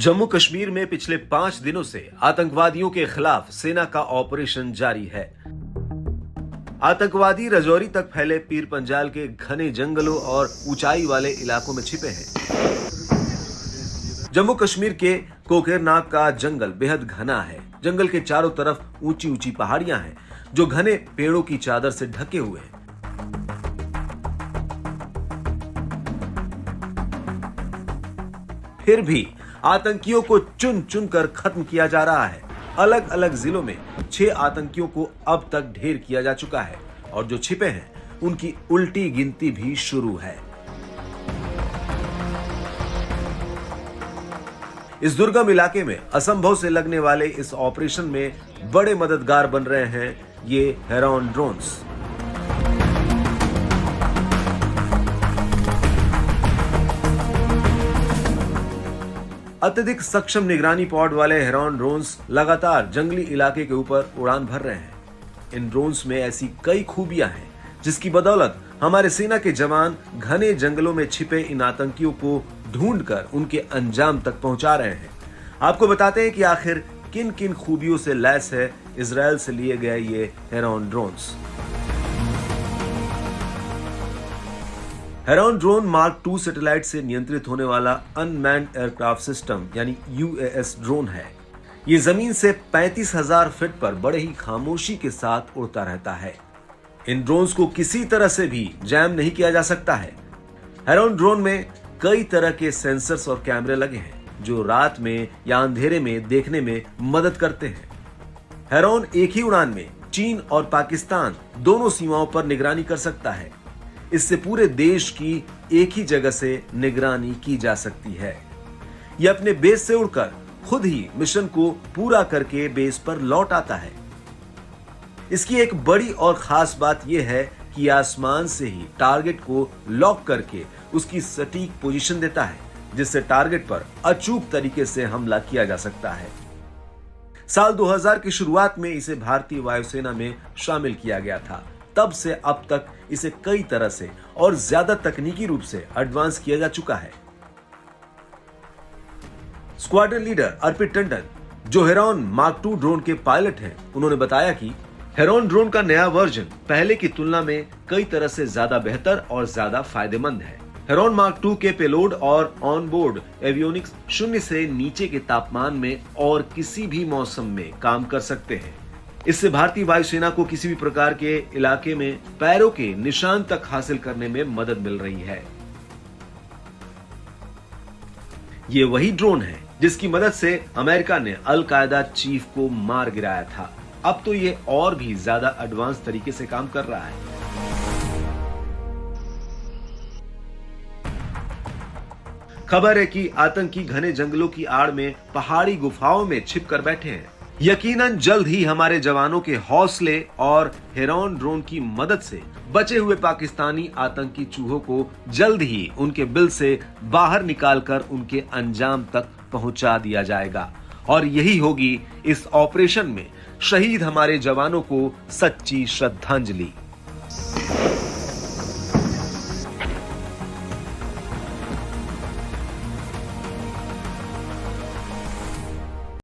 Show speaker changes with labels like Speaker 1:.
Speaker 1: जम्मू कश्मीर में पिछले 5 दिनों से आतंकवादियों के खिलाफ सेना का ऑपरेशन जारी है। आतंकवादी रजौरी तक फैले पीर पंजाल के घने जंगलों और ऊंचाई वाले इलाकों में छिपे हैं। जम्मू कश्मीर के कोकेरनाग का जंगल बेहद घना है। जंगल के चारों तरफ ऊंची ऊंची पहाड़ियां हैं जो घने पेड़ों की चादर से ढके हुए हैं। फिर भी आतंकियों को चुन चुन कर खत्म किया जा रहा है। अलग अलग जिलों में 6 आतंकियों को अब तक ढेर किया जा चुका है और जो छिपे हैं उनकी उल्टी गिनती भी शुरू है। इस दुर्गम इलाके में असंभव से लगने वाले इस ऑपरेशन में बड़े मददगार बन रहे हैं ये हेरॉन ड्रोन्स। अत्यधिक सक्षम निगरानी पॉड वाले हेरॉन ड्रोन्स लगातार जंगली इलाके के ऊपर उड़ान भर रहे हैं। इन ड्रोन्स में ऐसी कई खूबियां हैं जिसकी बदौलत हमारे सेना के जवान घने जंगलों में छिपे इन आतंकियों को ढूंढकर उनके अंजाम तक पहुंचा रहे हैं। आपको बताते हैं कि आखिर किन किन खूबियों से लैस है इजराइल से लिए गए ये heron drones. Heron drone mark 2 satellite से नियंत्रित होने वाला अनमैन्ड एयरक्राफ्ट सिस्टम यानी UAS ड्रोन है। ये जमीन से 35,000 फीट पर बड़े ही खामोशी के साथ उड़ता रहता है। इन ड्रोन्स को किसी तरह से भी जैम नहीं किया जा सकता है। हेरॉन ड्रोन में कई तरह के सेंसर्स और कैमरे लगे हैं जो रात में या अंधेरे में देखने में मदद करते हैं। हेरॉन एक ही उड़ान में चीन और पाकिस्तान दोनों सीमाओं पर निगरानी कर सकता है। इससे पूरे देश की एक ही जगह से निगरानी की जा सकती है। यह अपने बेस से उड़कर खुद ही मिशन को पूरा करके बेस पर लौट आता है। इसकी एक बड़ी और खास बात यह है कि आसमान से ही टारगेट को लॉक करके उसकी सटीक पोजीशन देता है, जिससे टारगेट पर अचूक तरीके से हमला किया जा सकता है। साल 2000 की शुरुआत में इसे भारतीय वायुसेना में शामिल किया गया था। तब से अब तक इसे कई तरह से और ज्यादा तकनीकी रूप से एडवांस किया जा चुका है। स्क्वाड्रन लीडर अर्पित टंडन, जो हेरॉन मार्क 2 ड्रोन के पायलट हैं, उन्होंने बताया कि हेरॉन ड्रोन का नया वर्जन पहले की तुलना में कई तरह से ज्यादा बेहतर और ज्यादा फायदेमंद है। हेरॉन मार्क 2 के पेलोड और ऑन बोर्ड एवियोनिक्स 0 से नीचे के तापमान में और किसी भी मौसम में काम कर सकते हैं। इससे भारतीय वायुसेना को किसी भी प्रकार के इलाके में पैरों के निशान तक हासिल करने में मदद मिल रही है। ये वही ड्रोन है जिसकी मदद से अमेरिका ने अल कायदा चीफ को मार गिराया था। अब तो ये और भी ज्यादा एडवांस तरीके से काम कर रहा है। खबर है कि आतंकी घने जंगलों की आड़ में पहाड़ी गुफाओं में छिपकर बैठे हैं। यकीनन जल्द ही हमारे जवानों के हौसले और हेरॉन ड्रोन की मदद से बचे हुए पाकिस्तानी आतंकी चूहों को जल्द ही उनके बिल से बाहर निकालकर उनके अंजाम तक पहुंचा दिया जाएगा। और यही होगी इस ऑपरेशन में शहीद हमारे जवानों को सच्ची श्रद्धांजलि।